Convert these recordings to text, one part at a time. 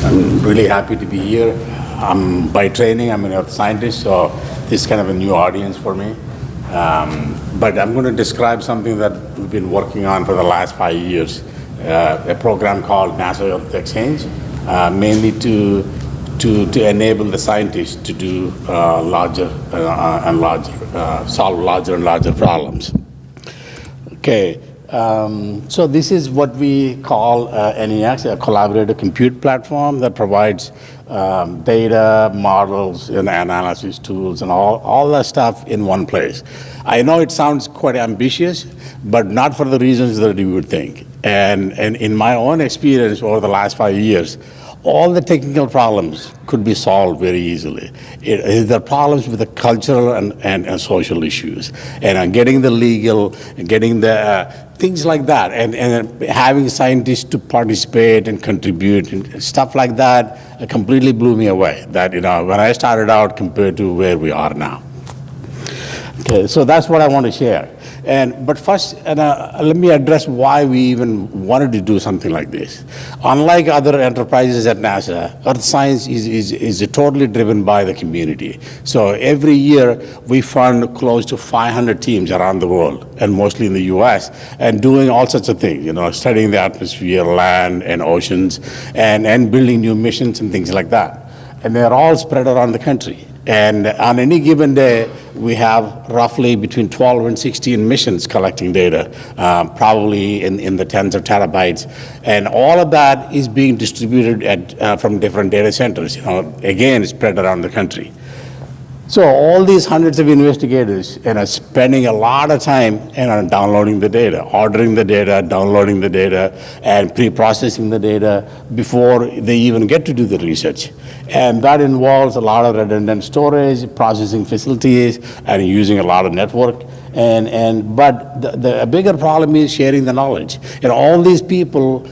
I'm really happy to be here. By training, I'm an earth scientist, so this is kind of a new audience for me. But I'm going to describe something that we've been working on for the last 5 years, a program called NASA Earth Exchange, mainly to enable the scientists to do solve larger and larger problems. Okay. So this is what we call NEX, a collaborative compute platform that provides data, models, and analysis tools, and all that stuff in one place. I know it sounds quite ambitious, but not for the reasons that you would think. And in my own experience over the last 5 years, all the technical problems could be solved very easily. There are problems with the cultural and social issues, and getting the legal, getting the things like that, and having scientists to participate and contribute and stuff like that completely blew me away. That, when I started out compared to where we are now. Okay, so that's what I want to share. But first, let me address why we even wanted to do something like this. Unlike other enterprises at NASA, Earth science is totally driven by the community. So every year we fund close to 500 teams around the world, and mostly in the US, and doing all sorts of things, studying the atmosphere, land, and oceans, and building new missions and things like that. And they're all spread around the country. And on any given day, we have roughly between 12 and 16 missions collecting data, probably in the tens of terabytes. And all of that is being distributed from different data centers, again, spread around the country. So all these hundreds of investigators are spending a lot of time downloading the data, ordering the data, downloading the data, and pre-processing the data before they even get to do the research. And that involves a lot of redundant storage, processing facilities, and using a lot of network. But the bigger problem is sharing the knowledge. All these people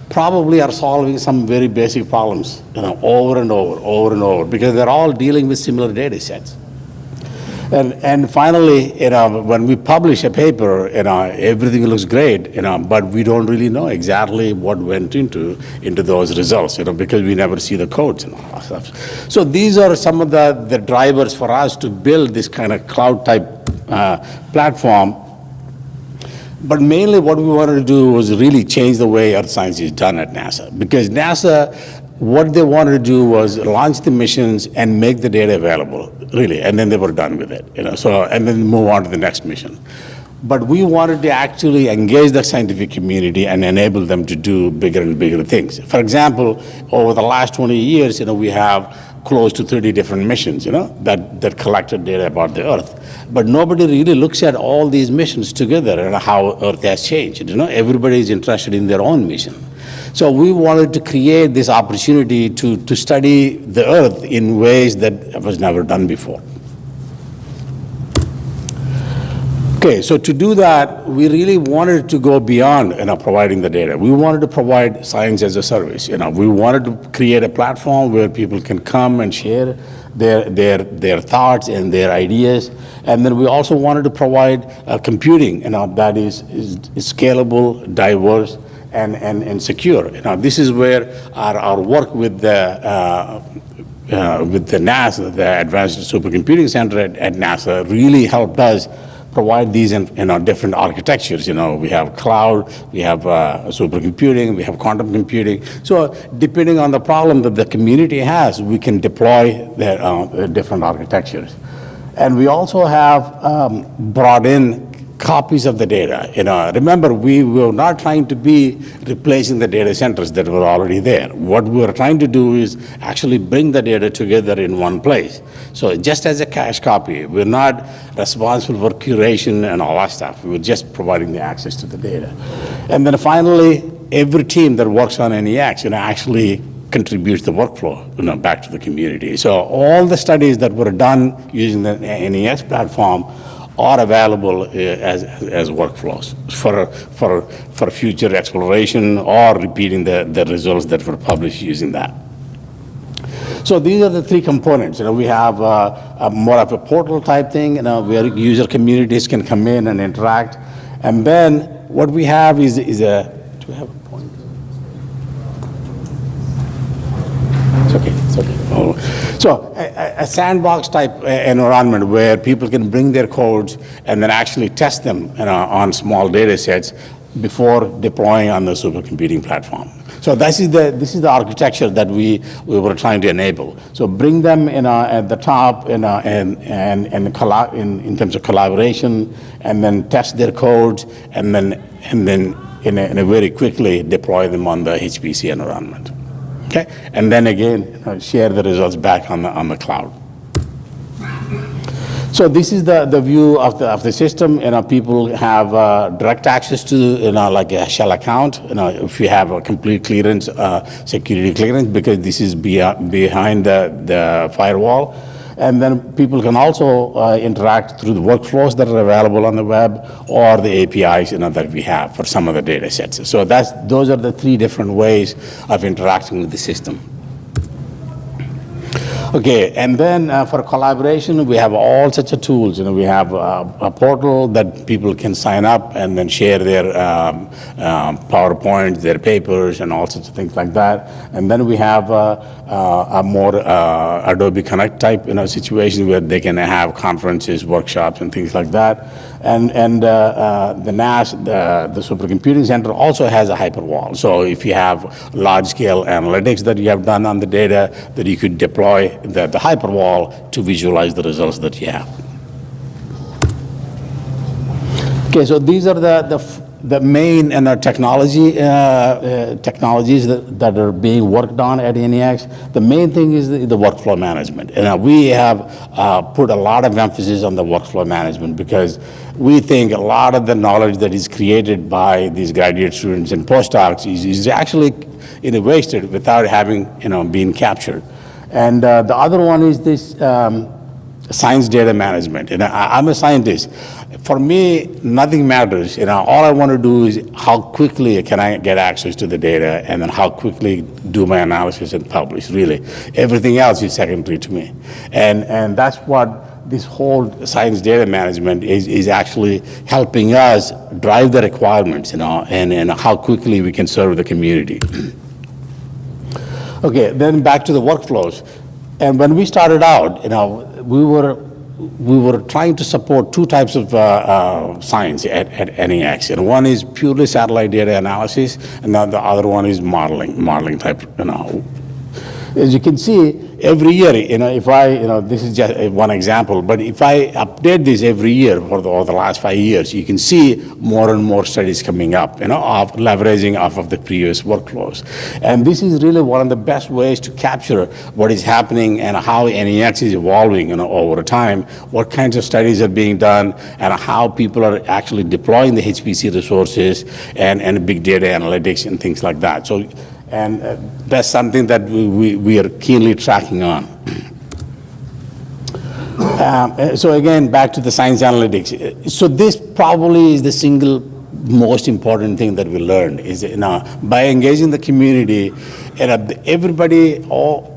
probably are solving some very basic problems, over and over, because they're all dealing with similar data sets. And finally, when we publish a paper, everything looks great, but we don't really know exactly what went into those results, because we never see the codes and all that stuff. So these are some of the drivers for us to build this kind of cloud-type platform. But mainly what we wanted to do was really change the way Earth science is done at NASA. Because NASA, what they wanted to do was launch the missions and make the data available, really, and then they were done with it. And then move on to the next mission. But we wanted to actually engage the scientific community and enable them to do bigger and bigger things. For example, over the last 20 years, we have close to 30 different missions, that collected data about the Earth. But nobody really looks at all these missions together and how Earth has changed. Everybody is interested in their own mission. So we wanted to create this opportunity to study the Earth in ways that was never done before. Okay, so to do that, we really wanted to go beyond providing the data. We wanted to provide science as a service. We wanted to create a platform where people can come and share their thoughts and their ideas. And then we also wanted to provide computing that is scalable, diverse, and secure. This is where our work with the NASA, the Advanced Supercomputing Center at NASA, really helped us provide these in different architectures. We have cloud, we have supercomputing, we have quantum computing. So depending on the problem that the community has, we can deploy the different architectures. And we also have brought in copies of the data. Remember, we were not trying to be replacing the data centers that were already there. What we were trying to do is actually bring the data together in one place. So just as a cache copy, we're not responsible for curation and all that stuff. We're just providing the access to the data. And then finally, every team that works on NEX, actually contributes the workflow, back to the community. So all the studies that were done using the NEX platform are available as workflows for future exploration or repeating the results that were published using that. So these are the three components. We have more of a portal type thing, where user communities can come in and interact. And then what we have is a, do we have a point? So a sandbox type environment where people can bring their codes and then actually test them on small data sets before deploying on the supercomputing platform. So this is the architecture that we were trying to enable. So bring them at the top in terms of collaboration, and then test their codes, and then in a very quickly deploy them on the HPC environment. Okay, and then again share the results back on the cloud. So this is the view of the system. People have direct access to like a shell account. If you have a complete clearance, security clearance, because this is behind the firewall. And then people can also interact through the workflows that are available on the web or the APIs that we have for some of the data sets. So those are the three different ways of interacting with the system. Okay, and then for collaboration, we have all sorts of tools. We have a portal that people can sign up and then share their PowerPoints, their papers, and all sorts of things like that. And then we have a more Adobe Connect type situation where they can have conferences, workshops, and things like that. And the NAS, the Supercomputing Center, also has a hyperwall. So if you have large-scale analytics that you have done on the data, that you could deploy the hyperwall to visualize the results that you have. Okay, so these are the main technologies that are being worked on at NEX. The main thing is the workflow management. And we have put a lot of emphasis on the workflow management because we think a lot of the knowledge that is created by these graduate students and postdocs is actually wasted without having been captured. And the other one is this science data management. I'm a scientist. For me, nothing matters. All I want to do is how quickly can I get access to the data, and then how quickly do my analysis and publish. Really, everything else is secondary to me. And that's what this whole science data management is actually helping us drive the requirements, and how quickly we can serve the community. Okay, then back to the workflows. And when we started out, we were trying to support two types of science at NEX. One is purely satellite data analysis, and the other one is modeling type. As you can see, every year, if I, this is just one example, but if I update this every year for the last 5 years, you can see more and more studies coming up, of leveraging off of the previous workflows. And this is really one of the best ways to capture what is happening and how NEX is evolving, over time, what kinds of studies are being done, and how people are actually deploying the HPC resources and big data analytics and things like that. And that's something that we are keenly tracking on. So again, back to the science analytics. So this probably is the single most important thing that we learned is by engaging the community, everybody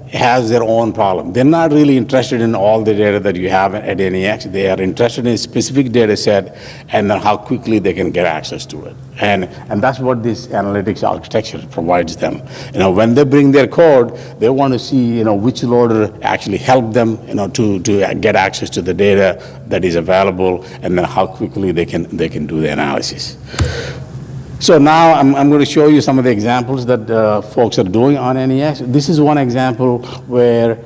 has their own problem. They're not really interested in all the data that you have at NEX. They are interested in a specific data set and then how quickly they can get access to it. And that's what this analytics architecture provides them. When they bring their code, they want to see which loader actually helped them to get access to the data that is available, and then how quickly they can do the analysis. So now I'm going to show you some of the examples that folks are doing on NEX. This is one example where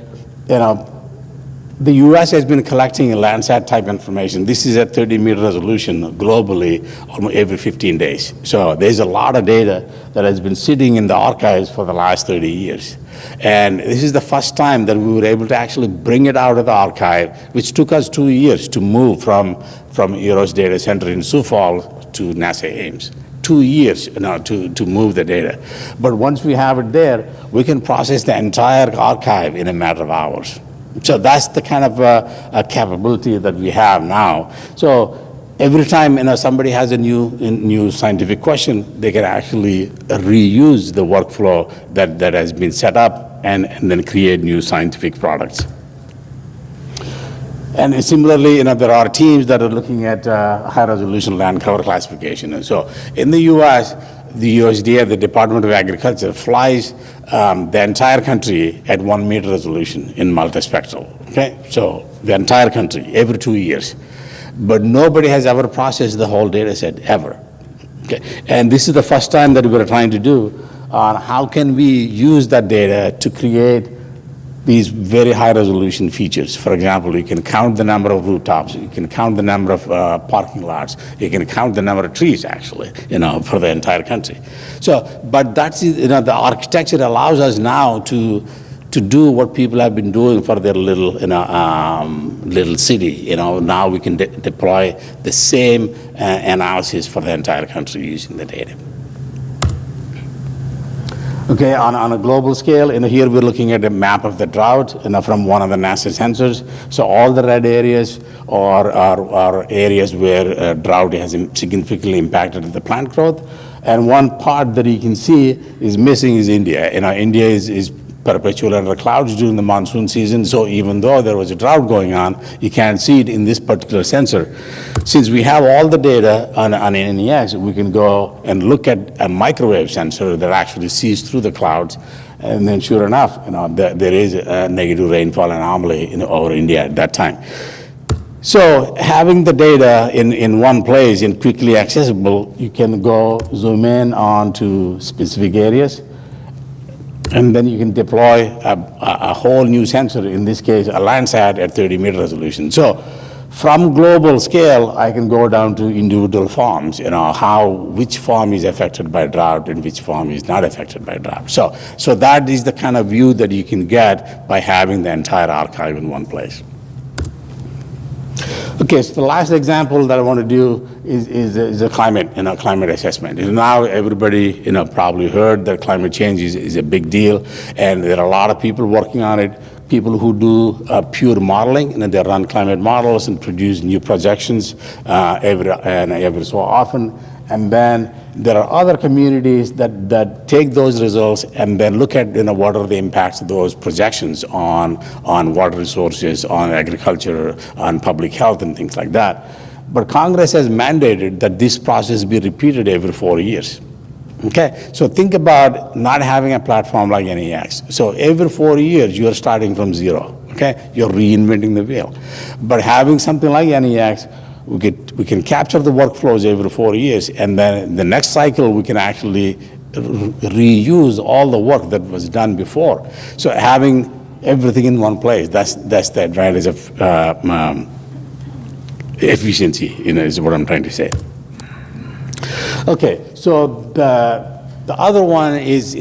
the US has been collecting Landsat type information. This is at 30-meter resolution globally almost every 15 days. So there's a lot of data that has been sitting in the archives for the last 30 years. And this is the first time that we were able to actually bring it out of the archive, which took us 2 years to move from Eros Data Center in Sioux Falls to NASA Ames. 2 years to move the data. But once we have it there, we can process the entire archive in a matter of hours. So that's the kind of capability that we have now. So every time somebody has a new scientific question, they can actually reuse the workflow that has been set up and then create new scientific products. And similarly, there are teams that are looking at high-resolution land cover classification. And so in the U.S., the USDA, the Department of Agriculture, flies the entire country at 1 meter resolution in multispectral. Okay, so the entire country every 2 years, but nobody has ever processed the whole data set ever. Okay, and this is the first time that we're trying to do on how can we use that data to create these very high resolution features. For example, you can count the number of rooftops, you can count the number of parking lots, you can count the number of trees actually, for the entire country. So, but that's, the architecture allows us now to do what people have been doing for their little, little city. Now we can deploy the same analysis for the entire country using the data. Okay, on a global scale, here we're looking at a map of the drought, from one of the NASA sensors. So all the red areas are areas where drought has significantly impacted the plant growth. And one part that you can see is missing is India. India is perpetually under clouds during the monsoon season, so even though there was a drought going on, you can't see it in this particular sensor. Since we have all the data on NEX, we can go and look at a microwave sensor that actually sees through the clouds, and then sure enough, there is a negative rainfall anomaly over India at that time. So having the data in one place and quickly accessible, you can go zoom in onto specific areas, and then you can deploy a whole new sensor, in this case, a Landsat at 30 meter resolution. So from global scale, I can go down to individual farms, which farm is affected by drought and which farm is not affected by drought. So that is the kind of view that you can get by having the entire archive in one place. Okay, so the last example that I want to do is a climate, climate assessment. Now everybody, probably heard that climate change is a big deal, and there are a lot of people working on it. People who do pure modeling, they run climate models and produce new projections every so often. And then there are other communities that take those results and then look at what are the impacts of those projections on water resources, on agriculture, on public health, and things like that. But Congress has mandated that this process be repeated every 4 years. Okay, so think about not having a platform like NEX. So every 4 years, you're starting from zero. Okay, you're reinventing the wheel. But having something like NEX, we can capture the workflows every 4 years, and then the next cycle we can actually reuse all the work that was done before. So having everything in one place, that's the advantage of efficiency, is what I'm trying to say. Okay, so the other one is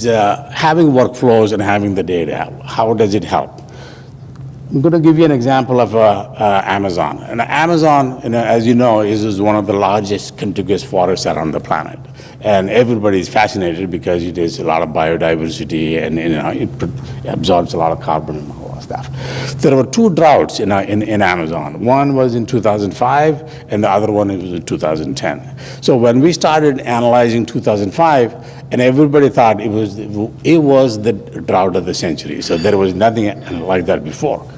having workflows and having the data. How does it help? I'm going to give you an example of Amazon. And Amazon, as you know, is one of the largest contiguous forests around the planet. And everybody is fascinated because it is a lot of biodiversity, and it absorbs a lot of carbon and all that stuff. There were two droughts in Amazon. One was in 2005, and the other one was in 2010. So when we started analyzing 2005, and everybody thought it was the drought of the century. So there was nothing like that before.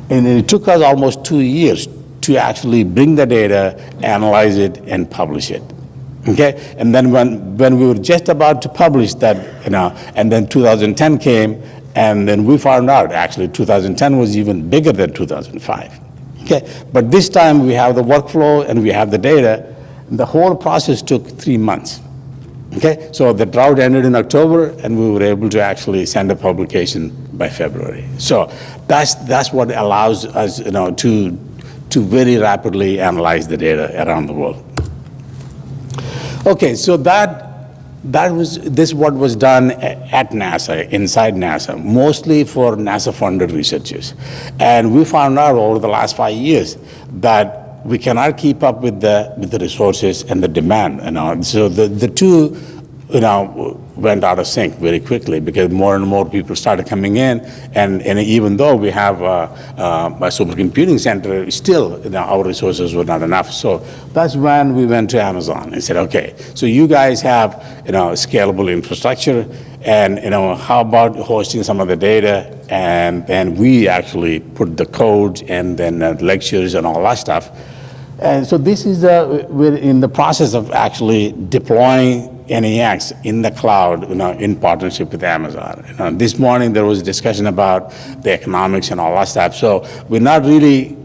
And it took us almost 2 years to actually bring the data, analyze it, and publish it. Okay, and then when we were just about to publish that, and then 2010 came, and then we found out actually 2010 was even bigger than 2005. Okay, but this time we have the workflow and we have the data. And the whole process took 3 months. Okay, so the drought ended in October, and we were able to actually send a publication by February. So that's what allows us, to very rapidly analyze the data around the world. Okay, so this what was done at NASA, inside NASA, mostly for NASA-funded researchers. And we found out over the last 5 years that we cannot keep up with the resources and the demand. So the two, went out of sync very quickly because more and more people started coming in, and even though we have a supercomputing center, still our resources were not enough. So that's when we went to Amazon and said, okay, so you guys have scalable infrastructure, and how about hosting some of the data, and we actually put the codes and then lectures and all that stuff. And so this is we're in the process of actually deploying NEX in the cloud, in partnership with Amazon. This morning there was a discussion about the economics and all that stuff. So we're not really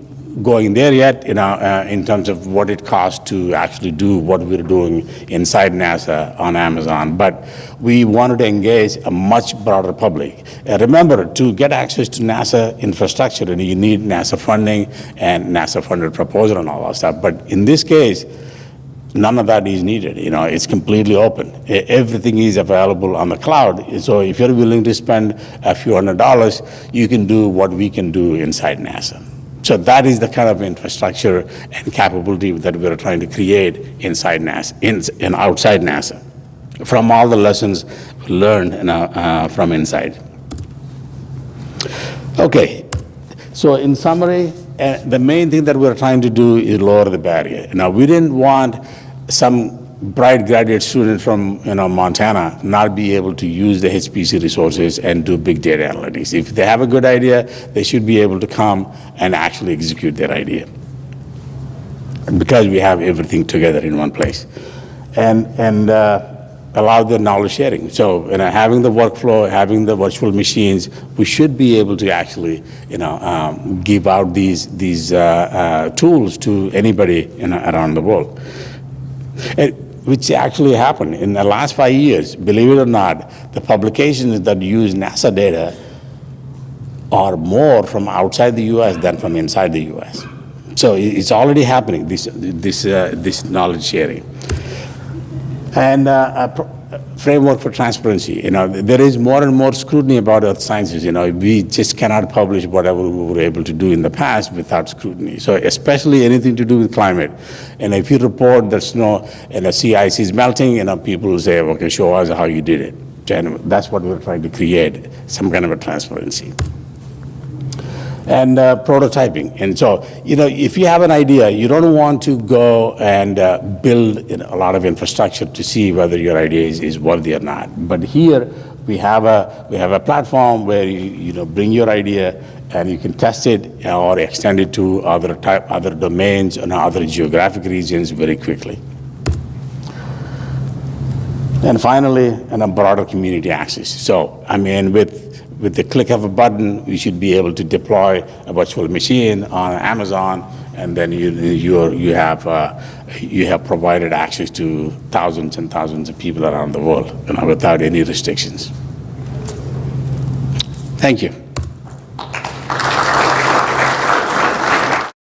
going there yet, in terms of what it costs to actually do what we're doing inside NASA on Amazon. But we wanted to engage a much broader public. Remember, to get access to NASA infrastructure, you need NASA funding and NASA-funded proposal and all that stuff. But in this case, none of that is needed. It's completely open. Everything is available on the cloud. So if you're willing to spend a few $100s, you can do what we can do inside NASA. So that is the kind of infrastructure and capability that we're trying to create inside NASA and outside NASA, from all the lessons learned from inside. Okay, so in summary, the main thing that we're trying to do is lower the barrier. Now, we didn't want some bright graduate student from Montana not be able to use the HPC resources and do big data analytics. If they have a good idea, they should be able to come and actually execute their idea, because we have everything together in one place, and allow the knowledge sharing. So having the workflow, having the virtual machines, we should be able to actually give out these tools to anybody around the world. Which actually happened in the last 5 years. Believe it or not, the publications that use NASA data are more from outside the U.S. than from inside the U.S. So it's already happening, this knowledge sharing. And framework for transparency. There is more and more scrutiny about earth sciences. We just cannot publish whatever we were able to do in the past without scrutiny. So especially anything to do with climate. And if you report that snow and the sea ice is melting, people will say, okay, show us how you did it. And that's what we're trying to create, some kind of a transparency. And prototyping. And so, if you have an idea, you don't want to go and build a lot of infrastructure to see whether your idea is worthy or not. But here we have a platform where you bring your idea and you can test it or extend it to other domains and other geographic regions very quickly. And finally, a broader community access. So, with the click of a button, you should be able to deploy a virtual machine on Amazon, and then you have provided access to thousands and thousands of people around the world, without any restrictions. Thank you.